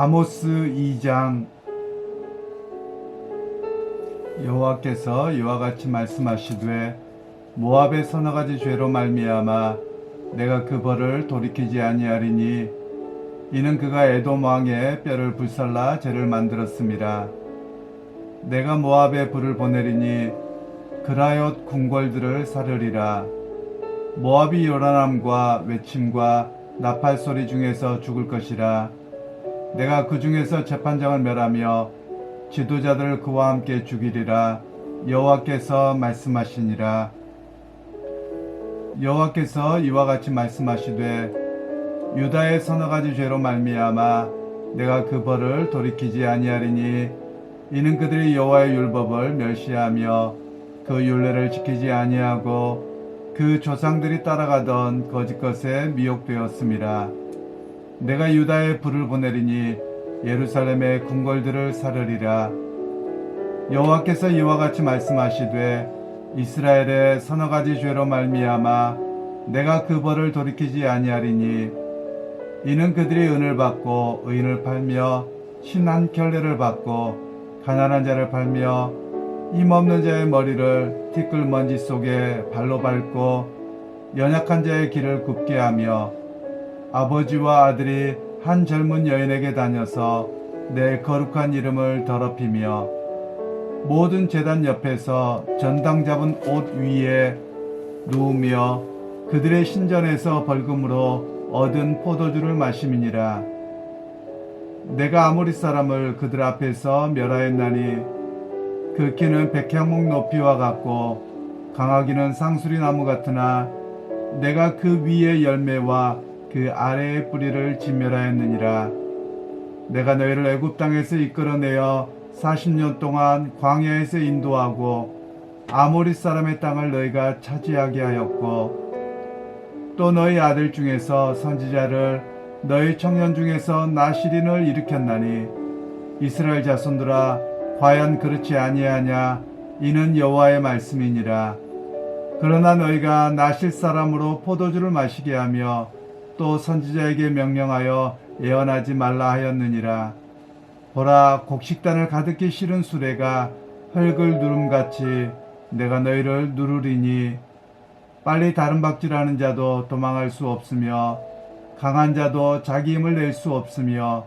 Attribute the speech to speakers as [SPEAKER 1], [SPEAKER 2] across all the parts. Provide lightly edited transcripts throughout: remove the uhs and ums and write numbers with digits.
[SPEAKER 1] 아모스 2장. 여호와께서 이와 같이 말씀하시되 모압의 서너 가지 죄로 말미암아 내가 그 벌을 돌이키지 아니하리니 이는 그가 에돔 왕의 뼈를 불살라 죄를 만들었음이라. 내가 모압에 불을 보내리니 그라옳 궁궐들을 사르리라. 모압이 요란함과 외침과 나팔 소리 중에서 죽을 것이라. 내가 그 중에서 재판장을 멸하며 지도자들을 그와 함께 죽이리라. 여호와께서 말씀하시니라. 여호와께서 이와 같이 말씀하시되 유다의 서너 가지 죄로 말미암아 내가 그 벌을 돌이키지 아니하리니 이는 그들이 여호와의 율법을 멸시하며 그 율례를 지키지 아니하고 그 조상들이 따라가던 거짓 것에 미혹되었음이라. 내가 유다에 불을 보내리니 예루살렘의 궁궐들을 사르리라. 여호와께서 이와 같이 말씀하시되 이스라엘의 서너 가지 죄로 말미암아 내가 그 벌을 돌이키지 아니하리니 이는 그들이 은을 받고 의인을 팔며 신 한 켤레를 받고 가난한 자를 팔며 힘없는 자의 머리를 티끌 먼지 속에 발로 밟고 연약한 자의 길을 굽게 하며 아버지와 아들이 한 젊은 여인에게 다녀서 내 거룩한 이름을 더럽히며 모든 제단 옆에서 전당 잡은 옷 위에 누우며 그들의 신전에서 벌금으로 얻은 포도주를 마심이니라. 내가 아모리 사람을 그들 앞에서 멸하였나니 그 키는 백향목 높이와 같고 강하기는 상수리 나무 같으나 내가 그 위의 열매와 그 아래의 뿌리를 진멸하였느니라. 내가 너희를 애굽 땅에서 이끌어내어 40년 동안 광야에서 인도하고 아모리 사람의 땅을 너희가 차지하게 하였고 또 너희 아들 중에서 선지자를 너희 청년 중에서 나시린을 일으켰나니 이스라엘 자손들아 과연 그렇지 아니하냐. 이는 여호와의 말씀이니라. 그러나 너희가 나실 사람으로 포도주를 마시게 하며 또 선지자에게 명령하여 예언하지 말라 하였느니라. 보라, 곡식단을 가득히 실은 수레가 흙을 누름같이 내가 너희를 누르리니 빨리 다름박질하는 자도 도망할 수 없으며 강한 자도 자기 힘을 낼 수 없으며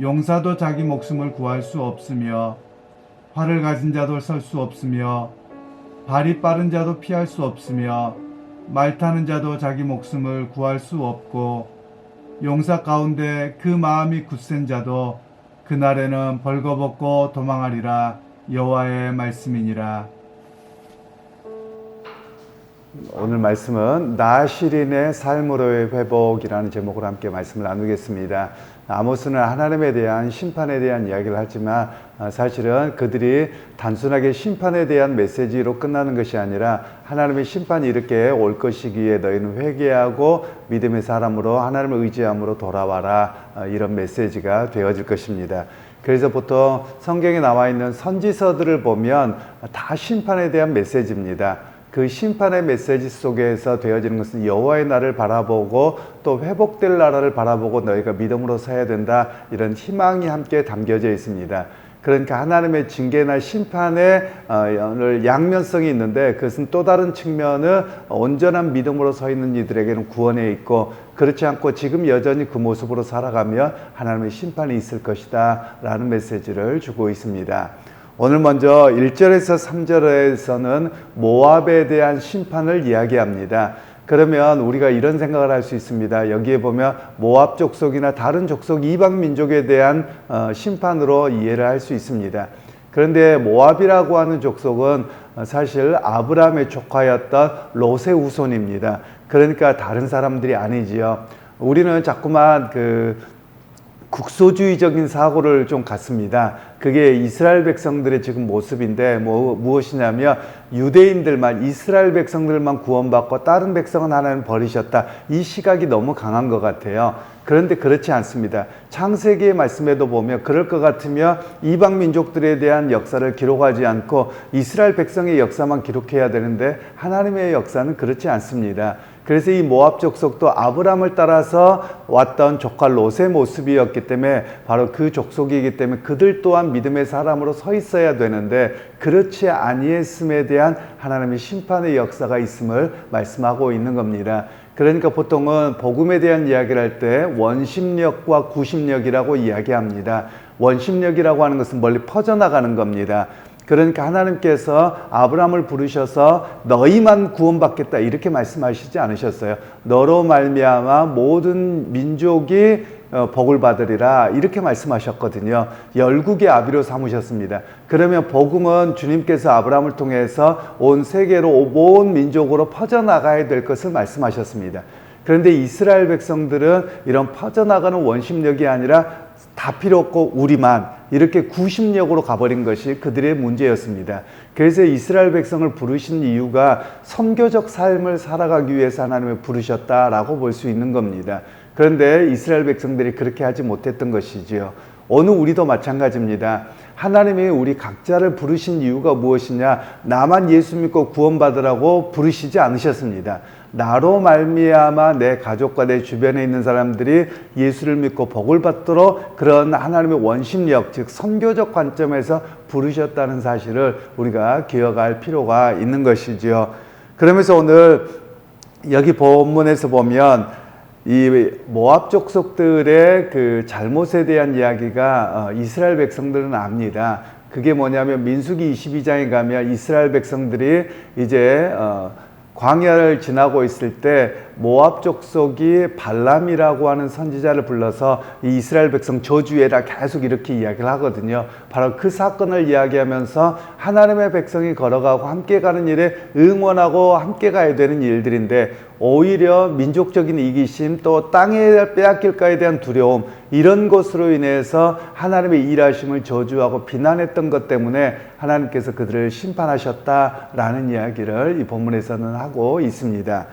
[SPEAKER 1] 용사도 자기 목숨을 구할 수 없으며 활을 가진 자도 설 수 없으며 발이 빠른 자도 피할 수 없으며 말 타는 자도 자기 목숨을 구할 수 없고 용사 가운데 그 마음이 굳센 자도 그날에는 벌거벗고 도망하리라. 여호와의 말씀이니라.
[SPEAKER 2] 오늘 말씀은 나시린의 삶으로의 회복이라는 제목으로 함께 말씀을 나누겠습니다. 아모스는 하나님에 대한 심판에 대한 이야기를 하지만 사실은 그들이 단순하게 심판에 대한 메시지로 끝나는 것이 아니라 하나님의 심판이 이렇게 올 것이기에 너희는 회개하고 믿음의 사람으로 하나님을 의지함으로 돌아와라, 이런 메시지가 되어질 것입니다. 그래서 보통 성경에 나와 있는 선지서들을 보면 다 심판에 대한 메시지입니다. 그 심판의 메시지 속에서 되어지는 것은 여호와의 날을 바라보고 또 회복될 나라를 바라보고 너희가 믿음으로 서야 된다, 이런 희망이 함께 담겨져 있습니다. 그러니까 하나님의 징계나 심판의 양면성이 있는데 그것은 또 다른 측면은 온전한 믿음으로 서 있는 이들에게는 구원에 있고, 그렇지 않고 지금 여전히 그 모습으로 살아가면 하나님의 심판이 있을 것이다 라는 메시지를 주고 있습니다. 오늘 먼저 1절에서 3절에서는 모압에 대한 심판을 이야기합니다. 그러면 우리가 이런 생각을 할 수 있습니다. 여기에 보면 모압 족속이나 다른 족속 이방 민족에 대한 심판으로 이해를 할 수 있습니다. 그런데 모압이라고 하는 족속은 사실 아브라함의 조카였던 롯의 후손입니다. 그러니까 다른 사람들이 아니지요. 우리는 자꾸만 국소주의적인 사고를 좀 갖습니다. 그게 이스라엘 백성들의 지금 모습인데 무엇이냐면 유대인들만, 이스라엘 백성들만 구원받고 다른 백성은 하나님 버리셨다, 이 시각이 너무 강한 것 같아요. 그런데 그렇지 않습니다. 창세기의 말씀에도 보면 그럴 것 같으면 이방 민족들에 대한 역사를 기록하지 않고 이스라엘 백성의 역사만 기록해야 되는데 하나님의 역사는 그렇지 않습니다. 그래서 이 모압 족속도 아브라함을 따라서 왔던 조카 롯의 모습이었기 때문에 바로 그 족속이기 때문에 그들 또한 믿음의 사람으로 서 있어야 되는데 그렇지 아니했음에 대한 하나님의 심판의 역사가 있음을 말씀하고 있는 겁니다. 그러니까 보통은 복음에 대한 이야기를 할 때 원심력과 구심력이라고 이야기합니다. 원심력이라고 하는 것은 멀리 퍼져나가는 겁니다. 그러니까 하나님께서 아브라함을 부르셔서 너희만 구원받겠다 이렇게 말씀하시지 않으셨어요. 너로 말미암아 모든 민족이 복을 받으리라 이렇게 말씀하셨거든요. 열국의 아비로 삼으셨습니다. 그러면 복음은 주님께서 아브라함을 통해서 온 세계로 온 민족으로 퍼져나가야 될 것을 말씀하셨습니다. 그런데 이스라엘 백성들은 이런 퍼져나가는 원심력이 아니라 다 필요 없고 우리만 이렇게 구심력으로 가버린 것이 그들의 문제였습니다. 그래서 이스라엘 백성을 부르신 이유가 선교적 삶을 살아가기 위해서 하나님을 부르셨다라고 볼 수 있는 겁니다. 그런데 이스라엘 백성들이 그렇게 하지 못했던 것이지요. 오늘 우리도 마찬가지입니다. 하나님이 우리 각자를 부르신 이유가 무엇이냐? 나만 예수 믿고 구원받으라고 부르시지 않으셨습니다. 나로 말미암아 내 가족과 내 주변에 있는 사람들이 예수를 믿고 복을 받도록 그런 하나님의 원심력, 즉 선교적 관점에서 부르셨다는 사실을 우리가 기억할 필요가 있는 것이지요. 그러면서 오늘 여기 본문에서 보면 이 모압 족속들의 그 잘못에 대한 이야기가 이스라엘 백성들은 압니다. 그게 뭐냐면 민수기 22장에 가면 이스라엘 백성들이 이제 광야를 지나고 있을 때 모압 족속이 발람이라고 하는 선지자를 불러서 이 이스라엘 백성 저주해라 계속 이렇게 이야기를 하거든요. 바로 그 사건을 이야기하면서 하나님의 백성이 걸어가고 함께 가는 일에 응원하고 함께 가야 되는 일들인데 오히려 민족적인 이기심 또 땅에 빼앗길까에 대한 두려움 이런 것으로 인해서 하나님의 일하심을 저주하고 비난했던 것 때문에 하나님께서 그들을 심판하셨다라는 이야기를 이 본문에서는 하고 있습니다.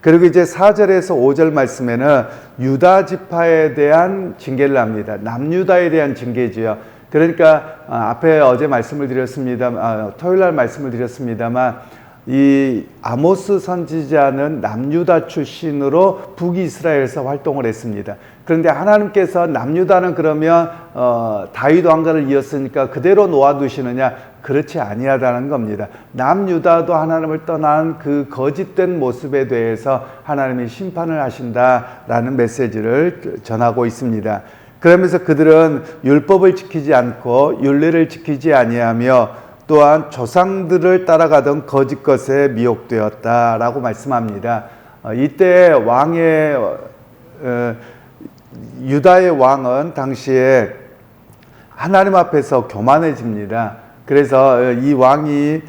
[SPEAKER 2] 그리고 이제 4절에서 5절 말씀에는 유다 지파에 대한 징계를 합니다. 남유다에 대한 징계지요. 그러니까 앞에 어제 말씀을 드렸습니다. 토요일 날 말씀을 드렸습니다만 이 아모스 선지자는 남유다 출신으로 북이스라엘에서 활동을 했습니다. 그런데 하나님께서 남유다는 그러면 다윗 왕가를 이었으니까 그대로 놓아두시느냐? 그렇지 아니하다는 겁니다. 남유다도 하나님을 떠난 그 거짓된 모습에 대해서 하나님이 심판을 하신다라는 메시지를 전하고 있습니다. 그러면서 그들은 율법을 지키지 않고 율례를 지키지 아니하며 또한 조상들을 따라가던 거짓 것에 미혹되었다라고 말씀합니다. 이때 왕의 유다의 왕은 당시에 하나님 앞에서 교만해집니다. 그래서 이 왕이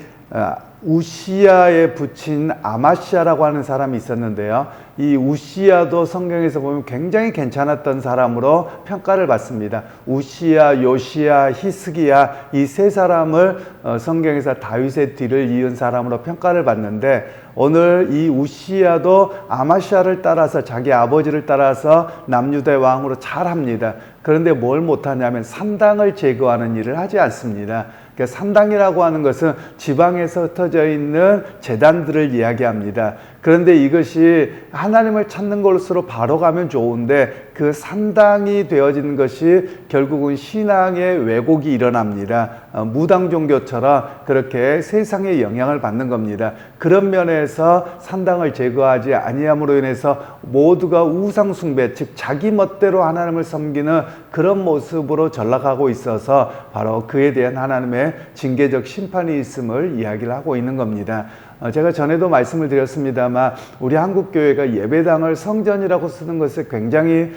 [SPEAKER 2] 우시야에 붙인 아마시아라고 하는 사람이 있었는데요. 이 우시야도 성경에서 보면 굉장히 괜찮았던 사람으로 평가를 받습니다. 우시야, 요시야, 히스기야 이 세 사람을 성경에서 다윗의 뒤를 이은 사람으로 평가를 받는데 오늘 이 우시야도 아마시아를 따라서 자기 아버지를 따라서 남유다의 왕으로 잘합니다. 그런데 뭘 못하냐면 산당을 제거하는 일을 하지 않습니다. 산당이라고 하는 것은 지방에서 흩어져 있는 제단들을 이야기합니다. 그런데 이것이 하나님을 찾는 것으로 바로 가면 좋은데 그 산당이 되어지는 것이 결국은 신앙의 왜곡이 일어납니다. 무당 종교처럼 그렇게 세상의 영향을 받는 겁니다. 그런 면에서 산당을 제거하지 아니함으로 인해서 모두가 우상 숭배, 즉 자기 멋대로 하나님을 섬기는 그런 모습으로 전락하고 있어서 바로 그에 대한 하나님의 징계적 심판이 있음을 이야기를 하고 있는 겁니다. 제가 전에도 말씀을 드렸습니다만 우리 한국교회가 예배당을 성전이라고 쓰는 것이 굉장히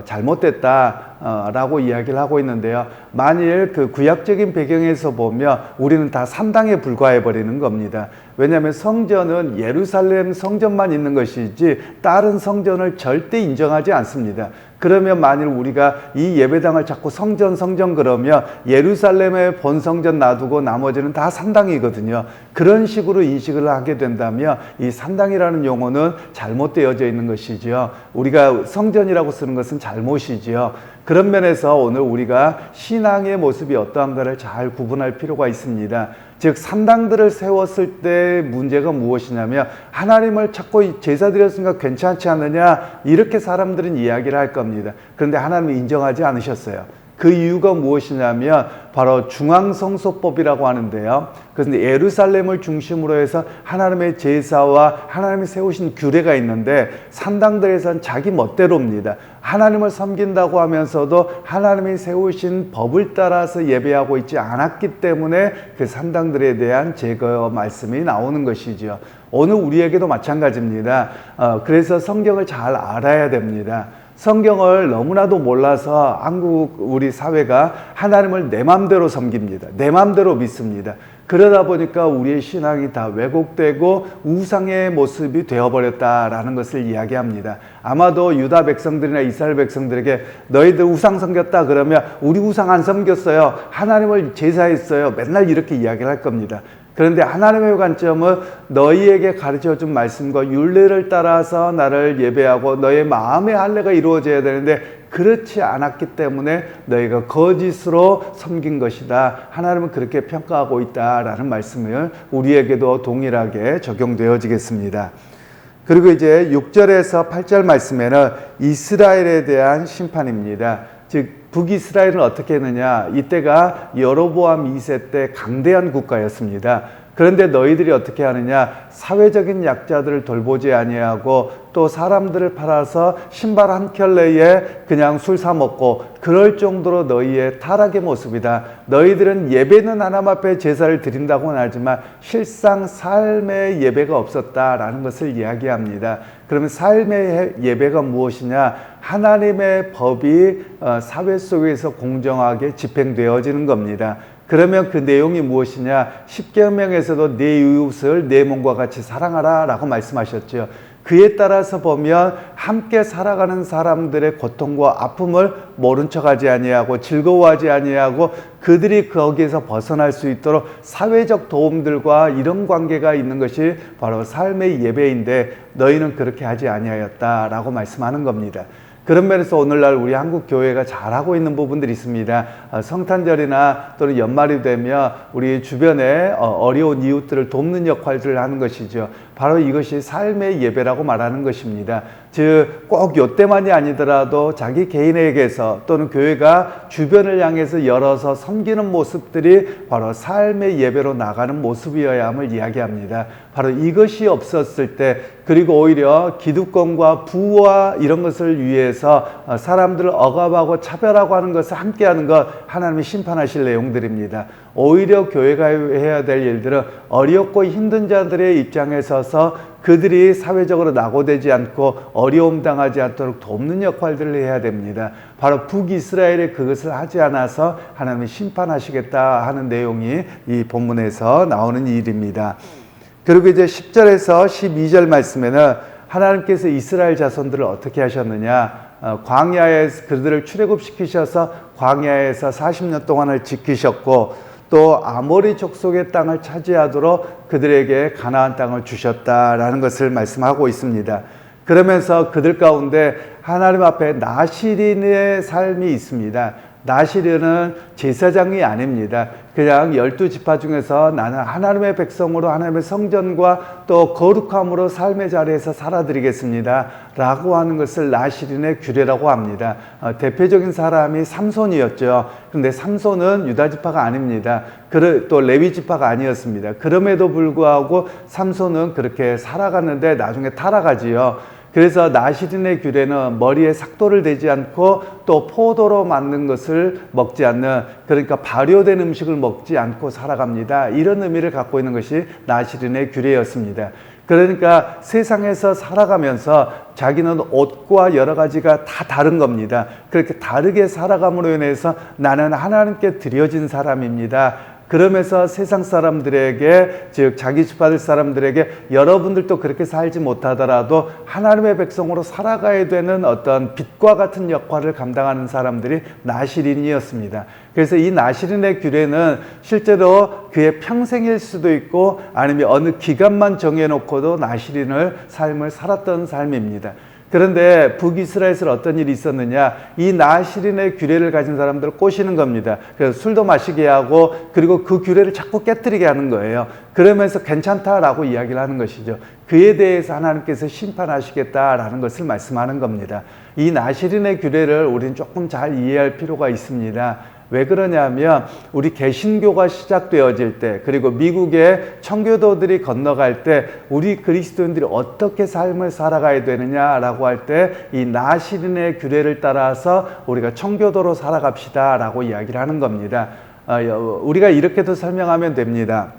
[SPEAKER 2] 잘못됐다라고 이야기를 하고 있는데요. 만일 그 구약적인 배경에서 보면 우리는 다 산당에 불과해 버리는 겁니다. 왜냐하면 성전은 예루살렘 성전만 있는 것이지 다른 성전을 절대 인정하지 않습니다. 그러면 만일 우리가 이 예배당을 자꾸 성전 그러면 예루살렘의 본성전 놔두고 나머지는 다 산당이거든요. 그런 식으로 인식을 하게 된다면 이 산당이라는 용어는 잘못되어져 있는 것이지요. 우리가 성전이라고 쓰는 것은 잘못이지요. 그런 면에서 오늘 우리가 신앙의 모습이 어떠한가를 잘 구분할 필요가 있습니다. 즉 산당들을 세웠을 때 문제가 무엇이냐면 하나님을 찾고 제사 드렸으니까 괜찮지 않느냐 이렇게 사람들은 이야기를 할 겁니다. 그런데 하나님은 인정하지 않으셨어요. 그 이유가 무엇이냐면 바로 중앙성소법이라고 하는데요. 그런데 예루살렘을 중심으로 해서 하나님의 제사와 하나님이 세우신 규례가 있는데 산당들에서는 자기 멋대로입니다. 하나님을 섬긴다고 하면서도 하나님이 세우신 법을 따라서 예배하고 있지 않았기 때문에 그 산당들에 대한 제거 말씀이 나오는 것이죠. 오늘 우리에게도 마찬가지입니다. 그래서 성경을 잘 알아야 됩니다. 성경을 너무나도 몰라서 한국 우리 사회가 하나님을 내 맘대로 섬깁니다. 내 맘대로 믿습니다. 그러다 보니까 우리의 신앙이 다 왜곡되고 우상의 모습이 되어버렸다라는 것을 이야기합니다. 아마도 유다 백성들이나 이스라엘 백성들에게 너희들 우상 섬겼다 그러면 우리 우상 안 섬겼어요. 하나님을 제사했어요. 맨날 이렇게 이야기를 할 겁니다. 그런데 하나님의 관점은 너희에게 가르쳐준 말씀과 율례를 따라서 나를 예배하고 너의 마음의 할례가 이루어져야 되는데 그렇지 않았기 때문에 너희가 거짓으로 섬긴 것이다. 하나님은 그렇게 평가하고 있다라는 말씀을 우리에게도 동일하게 적용되어지겠습니다. 그리고 이제 6절에서 8절 말씀에는 이스라엘에 대한 심판입니다. 즉 북이스라엘은 어떻게 했느냐, 이때가 여로보암 2세 때 강대한 국가였습니다. 그런데 너희들이 어떻게 하느냐, 사회적인 약자들을 돌보지 아니하고 또 사람들을 팔아서 신발 한 켤레에 그냥 술 사 먹고 그럴 정도로 너희의 타락의 모습이다. 너희들은 예배는 하나님 앞에 제사를 드린다고는 하지만 실상 삶의 예배가 없었다라는 것을 이야기합니다. 그러면 삶의 예배가 무엇이냐? 하나님의 법이 사회 속에서 공정하게 집행되어지는 겁니다. 그러면 그 내용이 무엇이냐? 십계명에서도 내 이웃을 내 몸과 같이 사랑하라 라고 말씀하셨죠. 그에 따라서 보면 함께 살아가는 사람들의 고통과 아픔을 모른 척하지 아니하고 즐거워하지 아니하고 그들이 거기에서 벗어날 수 있도록 사회적 도움들과 이런 관계가 있는 것이 바로 삶의 예배인데 너희는 그렇게 하지 아니하였다라고 말씀하는 겁니다. 그런 면에서 오늘날 우리 한국 교회가 잘하고 있는 부분들이 있습니다. 성탄절이나 또는 연말이 되면 우리 주변에 어려운 이웃들을 돕는 역할들을 하는 것이죠. 바로 이것이 삶의 예배라고 말하는 것입니다. 즉 꼭 이때만이 아니더라도 자기 개인에게서 또는 교회가 주변을 향해서 열어서 섬기는 모습들이 바로 삶의 예배로 나가는 모습이어야 함을 이야기합니다. 바로 이것이 없었을 때, 그리고 오히려 기득권과 부와 이런 것을 위해서 사람들을 억압하고 차별하고 하는 것을 함께하는 것, 하나님이 심판하실 내용들입니다. 오히려 교회가 해야 될 일들은 어렵고 힘든 자들의 입장에 서서 그들이 사회적으로 낙오되지 않고 어려움 당하지 않도록 돕는 역할들을 해야 됩니다. 바로 북이스라엘이 그것을 하지 않아서 하나님이 심판하시겠다 하는 내용이 이 본문에서 나오는 일입니다. 그리고 이제 10절에서 12절 말씀에는 하나님께서 이스라엘 자손들을 어떻게 하셨느냐, 광야에 그들을 출애굽시키셔서 광야에서 40년 동안을 지키셨고 또 아모리 족속의 땅을 차지하도록 그들에게 가나안 땅을 주셨다라는 것을 말씀하고 있습니다. 그러면서 그들 가운데 하나님 앞에 나시린의 삶이 있습니다. 나시린은 제사장이 아닙니다. 그냥 12지파 중에서 나는 하나님의 백성으로 하나님의 성전과 또 거룩함으로 삶의 자리에서 살아드리겠습니다 라고 하는 것을 나시린의 규례라고 합니다. 대표적인 사람이 삼손이었죠. 그런데 삼손은 유다지파가 아닙니다. 또 레위지파가 아니었습니다. 그럼에도 불구하고 삼손은 그렇게 살아갔는데 나중에 타락하지요. 그래서 나시린의 규례는 머리에 삭도를 대지 않고 또 포도로 만든 것을 먹지 않는, 그러니까 발효된 음식을 먹지 않고 살아갑니다. 이런 의미를 갖고 있는 것이 나시린의 규례였습니다. 그러니까 세상에서 살아가면서 자기는 옷과 여러 가지가 다 다른 겁니다. 그렇게 다르게 살아감으로 인해서 나는 하나님께 드려진 사람입니다. 그러면서 세상 사람들에게, 즉 자기 집안의 사람들에게 여러분들도 그렇게 살지 못하더라도 하나님의 백성으로 살아가야 되는 어떤 빛과 같은 역할을 감당하는 사람들이 나시린이었습니다. 그래서 이 나시린의 규례는 실제로 그의 평생일 수도 있고 아니면 어느 기간만 정해놓고도 나시린을 삶을 살았던 삶입니다. 그런데 북이스라엘에서 어떤 일이 있었느냐, 이 나시린의 규례를 가진 사람들을 꼬시는 겁니다. 그래서 술도 마시게 하고 그리고 그 규례를 자꾸 깨뜨리게 하는 거예요. 그러면서 괜찮다라고 이야기를 하는 것이죠. 그에 대해서 하나님께서 심판하시겠다라는 것을 말씀하는 겁니다. 이 나시린의 규례를 우리는 조금 잘 이해할 필요가 있습니다. 왜 그러냐면 우리 개신교가 시작되어질 때, 그리고 미국의 청교도들이 건너갈 때 우리 그리스도인들이 어떻게 삶을 살아가야 되느냐라고 할 때 이 나시린의 규례를 따라서 우리가 청교도로 살아갑시다 라고 이야기를 하는 겁니다. 우리가 이렇게도 설명하면 됩니다.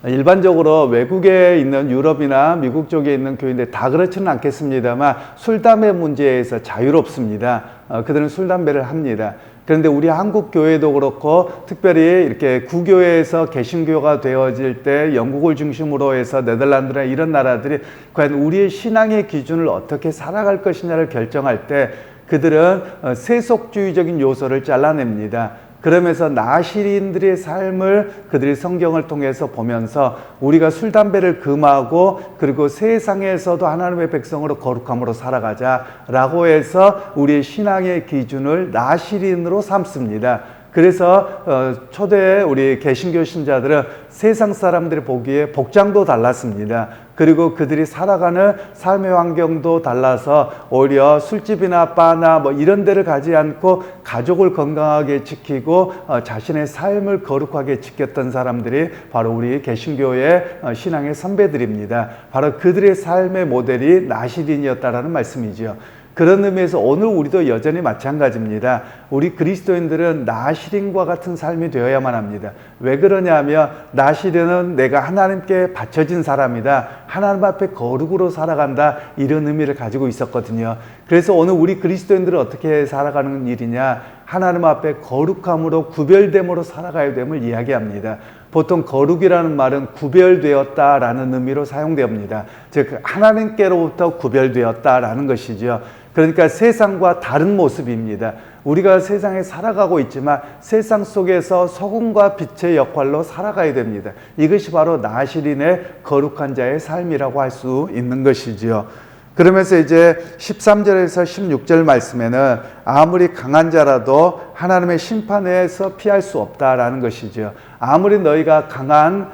[SPEAKER 2] 일반적으로 외국에 있는 유럽이나 미국 쪽에 있는 교인들 다 그렇지는 않겠습니다만 술, 담배 문제에서 자유롭습니다. 그들은 술, 담배를 합니다. 그런데 우리 한국 교회도 그렇고 특별히 이렇게 구교회에서 개신교가 되어질 때 영국을 중심으로 해서 네덜란드나 이런 나라들이 과연 우리의 신앙의 기준을 어떻게 살아갈 것이냐를 결정할 때 그들은 세속주의적인 요소를 잘라냅니다. 그러면서 나시린들의 삶을 그들이 성경을 통해서 보면서 우리가 술, 담배를 금하고 그리고 세상에서도 하나님의 백성으로 거룩함으로 살아가자라고 해서 우리의 신앙의 기준을 나시린으로 삼습니다. 그래서 초대 우리 개신교 신자들은 세상 사람들이 보기에 복장도 달랐습니다. 그리고 그들이 살아가는 삶의 환경도 달라서 오히려 술집이나 바나 뭐 이런 데를 가지 않고 가족을 건강하게 지키고 자신의 삶을 거룩하게 지켰던 사람들이 바로 우리 개신교의 신앙의 선배들입니다. 바로 그들의 삶의 모델이 나시린이었다라는 말씀이지요. 그런 의미에서 오늘 우리도 여전히 마찬가지입니다. 우리 그리스도인들은 나시린과 같은 삶이 되어야만 합니다. 왜 그러냐면 나시린은 내가 하나님께 바쳐진 사람이다, 하나님 앞에 거룩으로 살아간다, 이런 의미를 가지고 있었거든요. 그래서 오늘 우리 그리스도인들은 어떻게 살아가는 일이냐, 하나님 앞에 거룩함으로 구별됨으로 살아가야 됨을 이야기합니다. 보통 거룩이라는 말은 구별되었다라는 의미로 사용됩니다. 즉 하나님께로부터 구별되었다라는 것이죠. 그러니까 세상과 다른 모습입니다. 우리가 세상에 살아가고 있지만 세상 속에서 소금과 빛의 역할로 살아가야 됩니다. 이것이 바로 나시린의 거룩한 자의 삶이라고 할 수 있는 것이지요. 그러면서 이제 13절에서 16절 말씀에는 아무리 강한 자라도 하나님의 심판에서 피할 수 없다라는 것이죠. 아무리 너희가 강한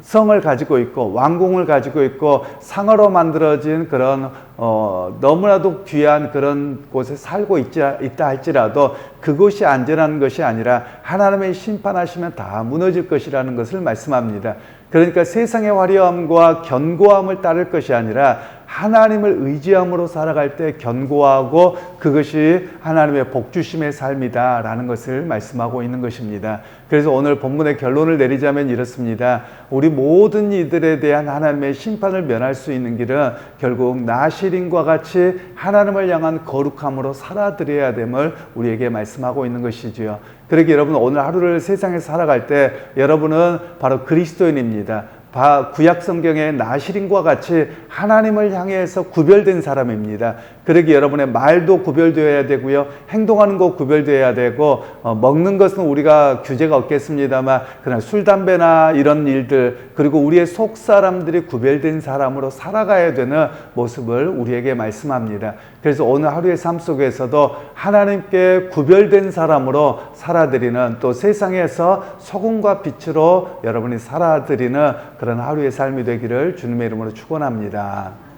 [SPEAKER 2] 성을 가지고 있고 왕궁을 가지고 있고 상으로 만들어진 그런 너무나도 귀한 그런 곳에 살고 있다 할지라도 그곳이 안전한 것이 아니라 하나님의 심판하시면 다 무너질 것이라는 것을 말씀합니다. 그러니까 세상의 화려함과 견고함을 따를 것이 아니라 하나님을 의지함으로 살아갈 때 견고하고 그것이 하나님의 복주심의 삶이다라는 것을 말씀하고 있는 것입니다. 그래서 오늘 본문의 결론을 내리자면 이렇습니다. 우리 모든 이들에 대한 하나님의 심판을 면할 수 있는 길은 결국 나시린과 같이 하나님을 향한 거룩함으로 살아드려야 됨을 우리에게 말씀하고 있는 것이지요. 그러기에 여러분 오늘 하루를 세상에 살아갈 때 여러분은 바로 그리스도인입니다. 구약 성경의 나시린과 같이 하나님을 향해서 구별된 사람입니다. 그러기 여러분의 말도 구별되어야 되고요, 행동하는 것 구별되어야 되고, 먹는 것은 우리가 규제가 없겠습니다만 그냥 술, 담배나 이런 일들, 그리고 우리의 속 사람들이 구별된 사람으로 살아가야 되는 모습을 우리에게 말씀합니다. 그래서 오늘 하루의 삶 속에서도 하나님께 구별된 사람으로 살아드리는, 또 세상에서 소금과 빛으로 여러분이 살아드리는 그런 하루의 삶이 되기를 주님의 이름으로 축원합니다.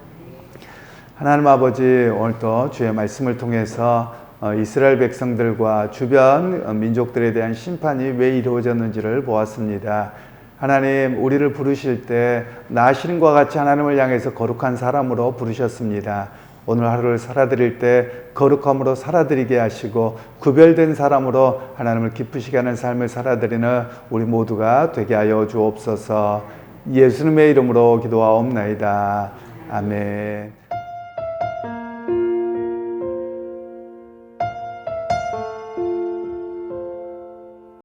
[SPEAKER 2] 하나님 아버지, 오늘도 주의 말씀을 통해서 이스라엘 백성들과 주변 민족들에 대한 심판이 왜 이루어졌는지를 보았습니다. 하나님, 우리를 부르실 때 나시린과 같이 하나님을 향해서 거룩한 사람으로 부르셨습니다. 오늘 하루를 살아드릴 때 거룩함으로 살아드리게 하시고 구별된 사람으로 하나님을 기쁘시게 하는 삶을 살아드리는 우리 모두가 되게 하여 주옵소서. 예수님의 이름으로 기도하옵나이다. 아멘.